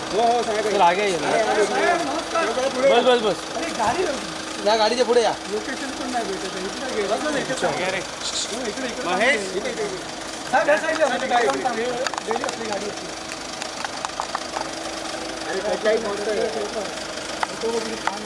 हो हो साहेब चल आगे ये बस बस बस अरे गाडी या गाडीच्या पुढे या लोकेशन पण नाही भेटत इकडे गेला ना इकडे महेश साहेब या साईडला बॅकग्राऊंड चांगली आपली गाडी होती अरे काही तो बघ छान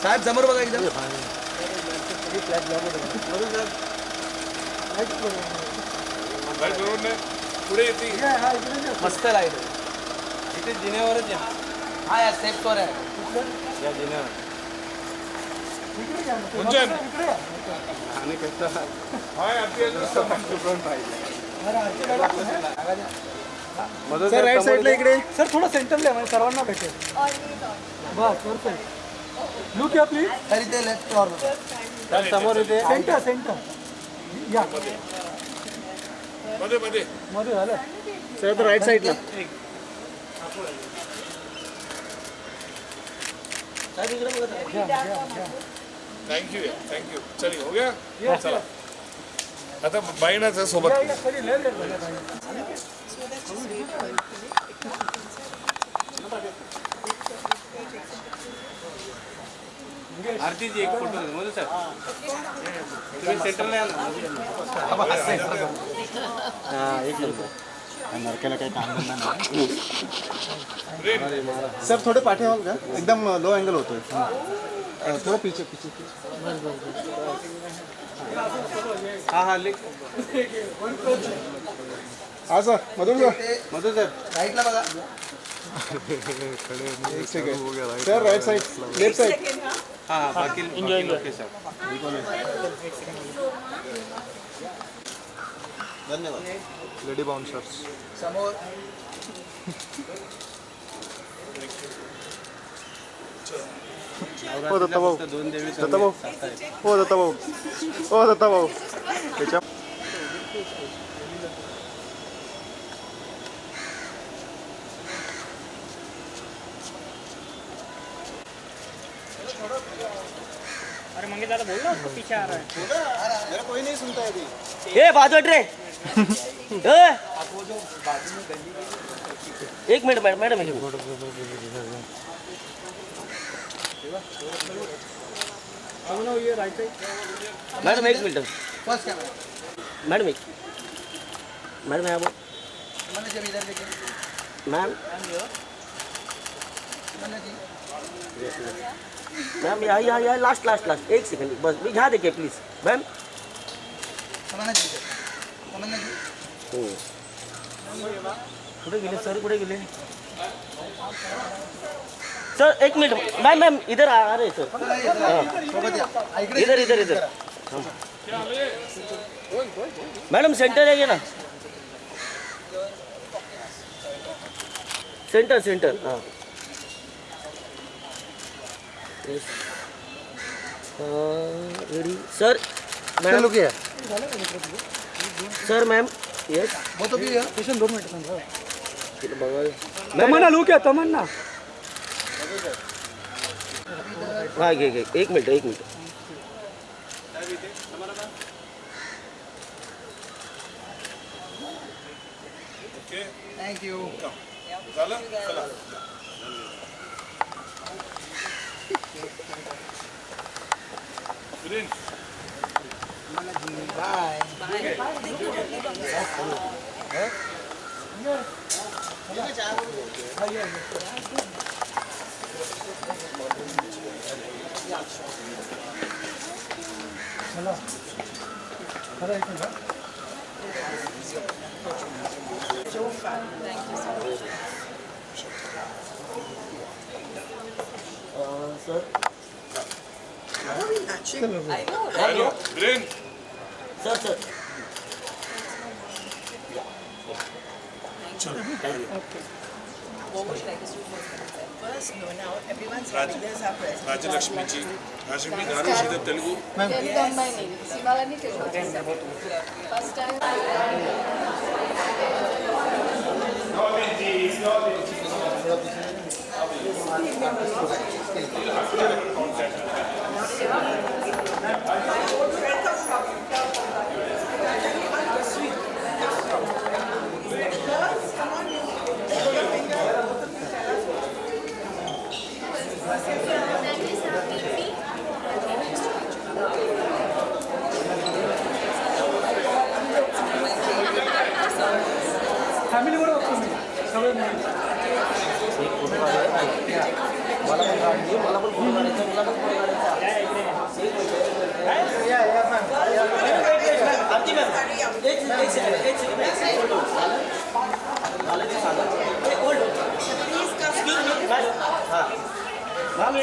साहेब समोर बघा एकदम पुढे येते मस्त लाईट इथे जिन्यावरच या हा या स्टेप्सवर आहे या जिन्यावर गुंजन आणि कसं हाय सर राईट साईडला इकडे सर थोडं सेंटरला आहे म्हणजे सर्वांना भेटेल बस परफेक्ट लुक या प्लीज तरी ते लेफ्ट कॉर्नर समोर येते सेंटर सेंटर या मध्ये मध्ये मध्ये झालं सर तर राईट साईडला थँक्यू चलिए हो गया चला आता बाईनाचं सोबत आरतीजी एक फोटो मधू सर तुम्ही सेंटरला या ना एक नरकेला काही काम नाही सर थोडे पाठी व्हाल का एकदम लो अँगल होतोय थोडं पीछे पीछे हाँ हाँ लिख हा सर मधुर मधु सर राईटला बघा एक second sir right side left side हाँ हाँ बाकी ओके सर धन्यवाद लेडी बाउंसर्स समोर हो दत्ता भाऊ दोन देवी दत्ता भाऊ हो दत्ता भाऊ हो दत्ता भाऊ त्याच्या अरे मंगे दादा बोल ना उसको पीछे आ रहा है मेरा कोई नहीं सुनता है अभी ए बाजू रे एक मिनट मैडम एक मिनट ये राइट साइड मैडम एक मिनट फर्स्ट कैमरा मैडम एक मैडम यहाँ बोल मैंने जब इधर देखे मैम मैंने जी मैम यहाँ लास्ट लास्ट लास्ट एक सेकंड बस यहाँ देखिए प्लीज मैम मैंने जी कुठे गेले सर कुठे गेले सर एक मिनट मैम इधर आ रहे सर सोबत या इकडे इधर इधर इधर मैडम सेंटर है ये ना सेंटर हाँ रेडी सर मैम लुक है सर मैम यस वो तो भी है पेशेंट 2 मिनट में तमन्ना लुक है तमन्ना हाँ एक मिनट थैंक यू झालं चला बाय चला खरं आहे का sir brain sir First, no, now everyone's having their present. Rajalakshmi ji Rajalakshmi గారు షీద తెలుగు తెలుగు అమ్మాయిని శివాలని తెలుగు వచ్చేసాను first time Come on, you family बरोबर होतो मी सगळे मिळून. एक फोटो काढायचा मला पण काढली मला पण फोटो काढायचा मला पण फोटो काढायचा आरती मॅम एक सेकंड फोटो झालं ते सांगा होल्ड एक्सक्यूज मी हां मॅम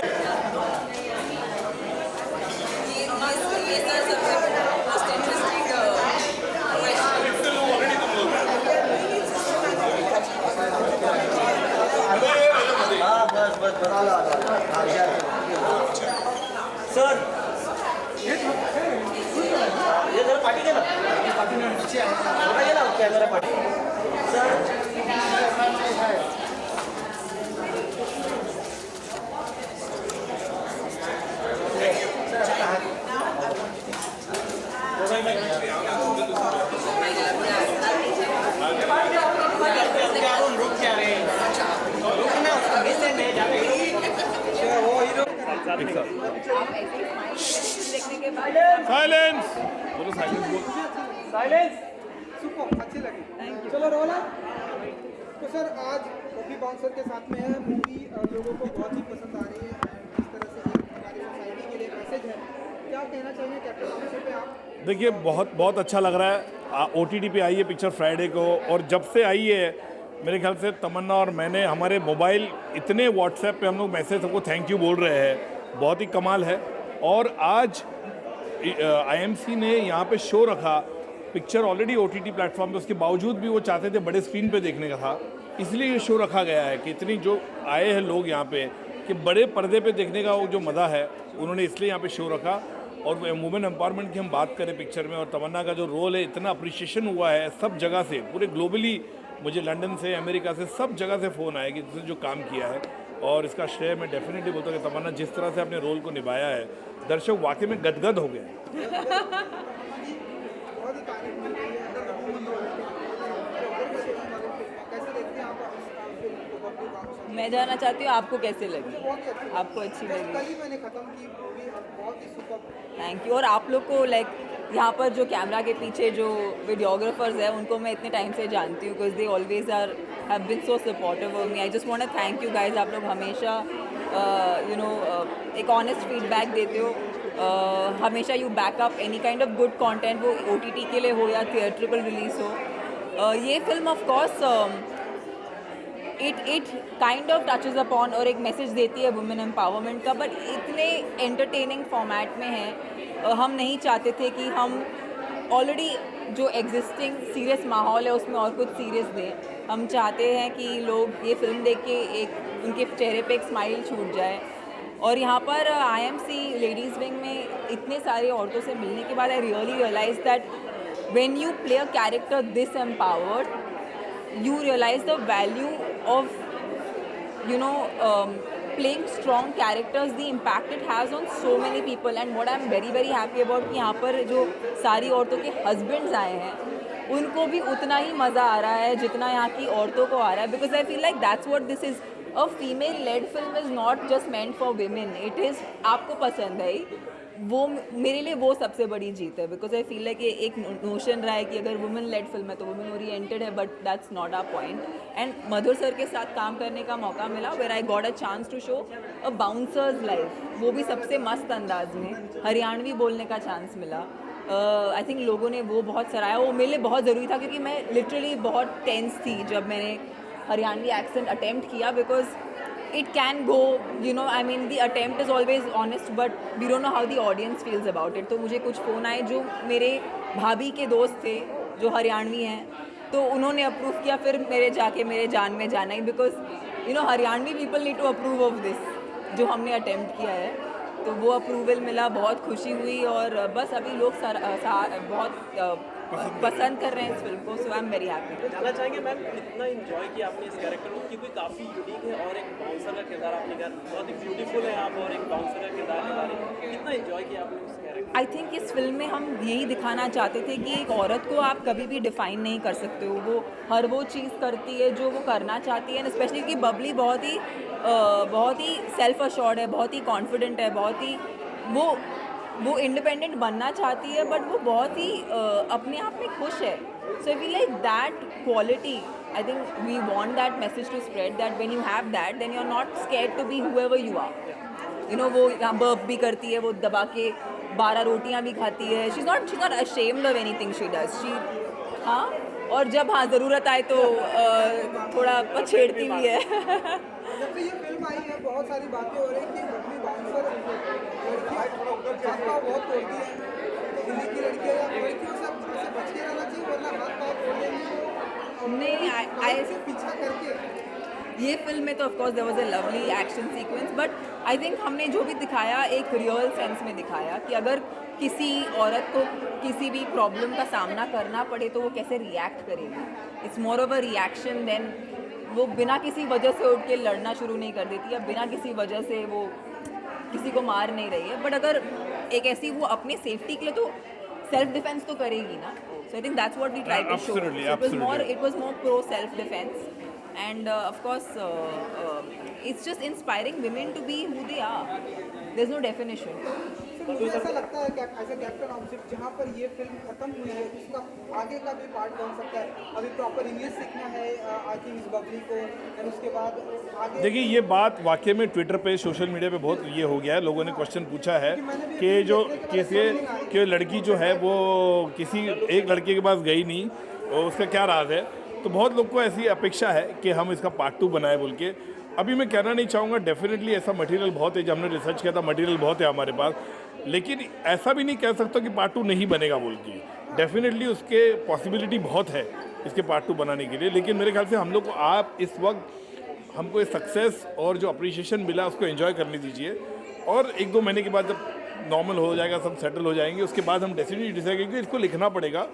हाँ बस बस बस सर ये जरा पार्टी दे ना थोड़ा ये ना कैमरा पार्टी सर देखने के बाद साइलेंस बोलो साइलेंस बोलो साइलेंस सुपर अच्छी लगी. चलो रोला. तो सर आज कॉफी बाउंसर के साथ में है मूवी लोगों को बहुत ही पसंद आ रही है. जिस तरह से एक हमारी सोसाइटी के लिए मैसेज है, क्या कहना चाहिए कैप्टन बाउंसर पे आप? देखिए बहुत बहुत अच्छा लग रहा है. OTT पे आई है पिक्चर फ्राइडे को और जब से आई है मेरे ख्याल से तमन्ना और मैंने हमारे मोबाइल इतने व्हाट्सएप पे हम लोग मैसेज सबको थैंक यू बोल रहे हैं. बहुत ही कमाल है. और आज IMC ने यहाँ पे शो रखा. पिक्चर ऑलरेडी OTT प्लेटफॉर्म पे उसके बावजूद भी वो चाहते थे बड़े स्क्रीन पे देखने का था, इसलिए ये शो रखा गया है कि इतनी जो आए हैं लोग यहाँ पे कि बड़े पर्दे पे देखने का वो जो मज़ा है उन्होंने इसलिए यहाँ पे शो रखा. और वुमेन एम्पावरमेंट की हम बात करें पिक्चर में और तमन्ना का जो रोल है इतना अप्रिशिएशन हुआ है सब जगह से, पूरे ग्लोबली. मुझे लंदन से अमेरिका से सब जगह से फ़ोन आए कि जिसने जो काम किया है और इसका श्रेय मैं डेफिनेटली बोलता हूँ कि तमन्ना जिस तरह से अपने रोल को निभाया है दर्शक वाकई में गदगद हो गए. बहुत ही तारीफ मिल रही है. कैसे देखते हैं आप फिल्म को कॉफी बाउंसर? मैं जानना चाहती हूँ आपको कैसे लगी, बहुत ही अच्छी. आपको अच्छी लगी? कल ही मैंने खत्म की मूवी, बहुत ही सुपर. Thank you. और आप लोग को लाइक यहाँ पर जो कैमरा के पीछे जो वीडियोग्राफर्स हैं उनको मैं इतने टाइम से जानती हूँ because they always are have been so supportive of me. I just want to thank you guys. आप लोग हमेशा एक ऑनेस्ट फीडबैक देते हो. हमेशा you backup any kind of good content, वो OTT के लिए हो या थिएट्रिकल रिलीज हो. ये film of course it kind of touches upon और एक मैसेज देती है वुमेन एम्पावरमेंट का, बट इतने एंटरटेनिंग फॉर्मेट में है. हम नहीं चाहते थे कि हम ऑलरेडी जो एग्जिस्टिंग सीरियस माहौल है उसमें और कुछ सीरियस दें. हम चाहते हैं कि लोग ये फिल्म देख के एक उनके चेहरे पे एक स्माइल छूट जाए. और यहाँ पर IMC लेडीज़ विंग में इतने सारे औरतों से मिलने के बाद I really realise that when you play a character this empowered you realise the value of playing strong characters, the impact it has on so many people. And what I'm very very happy about कि यहाँ पर जो सारी औरतों के husbands आए हैं उनको भी उतना ही मज़ा आ रहा है जितना यहाँ की औरतों को आ रहा है. Because I feel like that's what this is. A female led film is not just meant for women. It is आपको पसंद है वो, मेरे लिए वो सबसे बड़ी जीत है. बिकॉज आई फील लाइक ये एक नोशन रहा है कि अगर वुमेन लेड फिल्म है तो वुमेन ओरिएंटेड है, but that's not our point. And Madhur sir के साथ काम करने का मौका मिला where I got a chance to show a bouncer's life, वो भी सबसे मस्त अंदाज में हरियाणवी बोलने का चांस मिला. आई थिंक लोगों ने वो बहुत सराहा. वो मेरे लिए बहुत ज़रूरी था क्योंकि मैं लिटरली बहुत टेंस थी जब मैंने हरियाणवी एक्सेंट अटेम्प्ट किया. Because it can go, I mean the attempt is always honest but we don't know how the audience feels about it. तो मुझे कुछ फ़ोन आए जो मेरे भाभी के दोस्त थे जो हरियाणवी हैं, तो उन्होंने अप्रूव किया. फिर मेरे जान में जाना ही, because Haryanvi people need to approve of this जो हमने अटेम्प्ट किया है. तो वो अप्रूवल मिला, बहुत खुशी हुई. और बस अभी लोग बहुत पसंद कर रहे हैं इस फिल्म को. सो आई एम वेरी हैप्पी. जानना चाहेंगे मैम कितना इंजॉय किया आपने इस कैरेक्टर को, क्योंकि काफ़ी यूनिक है और एक बाउंसर का किरदार आपने किया, बहुत ही ब्यूटीफुल है आप, और एक बाउंसर का किरदार निभा रही है. कितना इंजॉय किया आपने उस कैरेक्टर? आई थिंक इस फिल्म में हम यही दिखाना चाहते थे कि एक औरत को आप कभी भी डिफ़ाइन नहीं कर सकते हो. वो हर वो चीज़ करती है जो वो करना चाहती है. स्पेशली कि बबली बहुत ही सेल्फ अश्योर्ड है, बहुत ही कॉन्फिडेंट है, बहुत ही वो इंडिपेंडेंट बनना चाहती है, बट वो बहुत ही अपने आप में खुश है. So I feel like that quality, I think we want that message to spread, that when you have that, then you're not scared to be whoever you are. You know, वो यहाँ बर्फ भी करती है, वो दबा के 12 रोटियाँ भी खाती है. She's not ashamed of anything she does. हाँ, और जब हाँ ज़रूरत आए तो थोड़ा पछेड़ती भी है. जब से ये फिल्म आई है बहुत सारी बातें हो रही हैं कि बबली बाउंसर लड़कियां बहुत तोड़ती हैं, दिल्ली की लड़कियां या लड़कियों से बच के रहना चाहिए वरना हाथ पाँव तोड़ देंगी. नहीं, से पीछा करके ये फिल्म में तो of course there was a lovely action sequence, but I think हमने जो भी दिखाया एक रियल सेंस में दिखाया कि अगर किसी औरत को किसी भी प्रॉब्लम का सामना करना पड़े तो वो कैसे रिएक्ट करेगी. It's more of a reaction than वो बिना किसी वजह से उठ के लड़ना शुरू नहीं कर देती या बिना किसी वजह से वो किसी को मार नहीं रही है. बट अगर एक ऐसी वो अपने सेफ्टी के लिए तो सेल्फ डिफेंस तो करेगी ना. So I think that's what we try to show. It was more pro self defence. And of course, it's just inspiring women to be who they are. There's no definition. तो मुझे ऐसा लगता है कि as a captain object जहाँ पर ये film खत्म हुई है उसका आगे का भी पार्ट बन सकता है. अभी प्रॉपर इंग्लिश सीखना है आई थिंक इस बबली को, और उसके बाद आगे. देखिए ये बात वाकई में ट्विटर पे सोशल मीडिया पे बहुत ये हो गया है. लोगों ने क्वेश्चन पूछा है कि जो कि लड़की जो है वो किसी एक लड़के के पास गई नहीं, और उसका क्या राज है. तो बहुत लोग को ऐसी अपेक्षा है कि हम इसका पार्ट 2 बनाए बोल के. अभी मैं कहना नहीं चाहूँगा, डेफिनेटली ऐसा मटेरियल बहुत है, जब हमने रिसर्च किया था मटेरियल बहुत है हमारे पास, लेकिन ऐसा भी नहीं कह सकता कि पार्ट 2 नहीं बनेगा बोल के. डेफिनेटली उसके पॉसिबिलिटी बहुत है इसके पार्ट 2 बनाने के लिए. लेकिन मेरे ख्याल से हम लोग को आप इस वक्त हमको सक्सेस और जो अप्रिशिएशन मिला उसको एंजॉय करने दीजिए, और 1-2 महीने के बाद जब नॉर्मल हो जाएगा, सब सेटल हो जाएंगे, उसके बाद हम डेफिनेटली डिसाइड करेंगे. इसको लिखना पड़ेगा,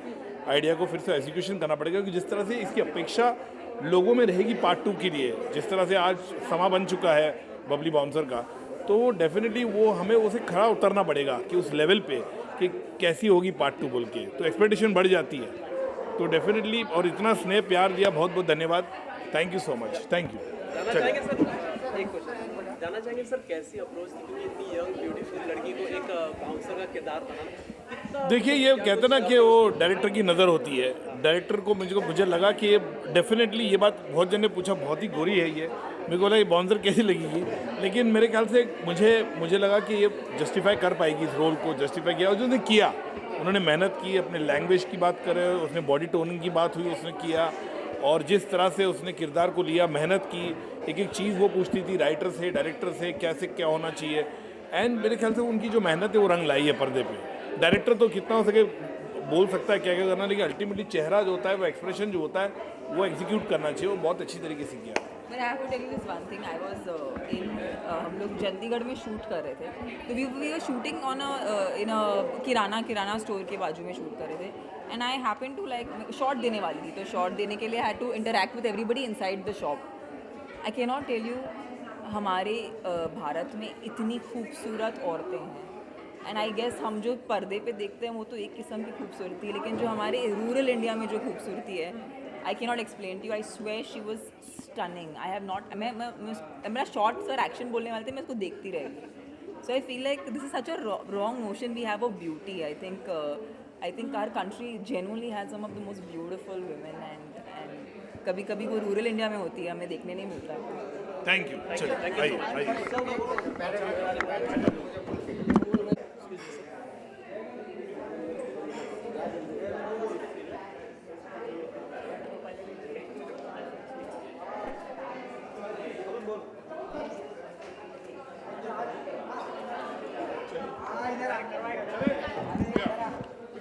आइडिया को फिर से एग्जीक्यूशन करना पड़ेगा, क्योंकि जिस तरह से इसकी अपेक्षा लोगों में रहेगी पार्ट 2 के लिए, जिस तरह से आज समा बन चुका है बबली बाउंसर का, तो डेफिनेटली वो हमें उसे खड़ा उतरना पड़ेगा कि उस लेवल पे कि कैसी होगी पार्ट 2 बोल के. तो एक्सपेक्टेशन बढ़ जाती है. तो डेफिनेटली, और इतना स्नेह प्यार दिया, बहुत बहुत धन्यवाद. Thank you so much. Thank you. जानना चाहेंगे सर कैसी अप्रोच थी, क्योंकि इतनी यंग ब्यूटीफुल लड़की को एक बाउंसर का किरदार बनाना. देखिए ये कहते ना कि वो डायरेक्टर की नज़र होती है. डायरेक्टर को मुझे लगा कि ये डेफिनेटली, ये बात बहुत जन ने पूछा, बहुत ही गोरी है ये. मेरे को लगा ये बाउंसर कैसी लगेगी, लेकिन मेरे ख्याल से मुझे लगा कि ये जस्टिफाई कर पाएगी, इस रोल को जस्टिफाई किया. और जो उसने किया, उन्होंने मेहनत की, अपने लैंग्वेज की बात करे, उसने बॉडी टोनिंग की बात हुई, उसने किया, और जिस तरह से उसने किरदार को लिया, मेहनत की, एक एक चीज़ वो पूछती थी राइटर से, डायरेक्टर से, कैसे क्या होना चाहिए. एंड मेरे ख्याल से उनकी जो मेहनत है वो रंग लाई है पर्दे पे. डायरेक्टर तो कितना हो सके बोल सकता है क्या क्या करना, लेकिन अल्टीमेटली चेहरा जो होता है, वो एक्सप्रेशन जो होता है, वो एग्जीक्यूट करना चाहिए. वो बहुत अच्छी तरीके से किया. But I have to tell you this one thing. I was हम लोग चंडीगढ़ में शूट कर रहे थे, तो we were shooting on in a kirana store के बाजू में शूट कर रहे थे. And I happened to like shot देने वाली थी, तो शॉट देने के लिए I had to interact with everybody inside the shop. I cannot tell you, हमारे भारत में इतनी खूबसूरत औरतें हैं. एंड आई गेस हम जो पर्दे पे देखते हैं वो तो एक किस्म की खूबसूरती है, लेकिन जो हमारे रूरल इंडिया में जो खूबसूरती है, I can not explain to you. I swear she was stunning. I have not, मेरा शॉर्ट सर एक्शन बोलने वाले थे, मैं उसको देखती रही. So I feel like this is such a wrong notion we have of beauty. I think our country genuinely has some of the most beautiful women, and कभी कभी वो रूरल इंडिया में होती है, हमें देखने नहीं मिलता. Thank you. चलिए हाँ इधर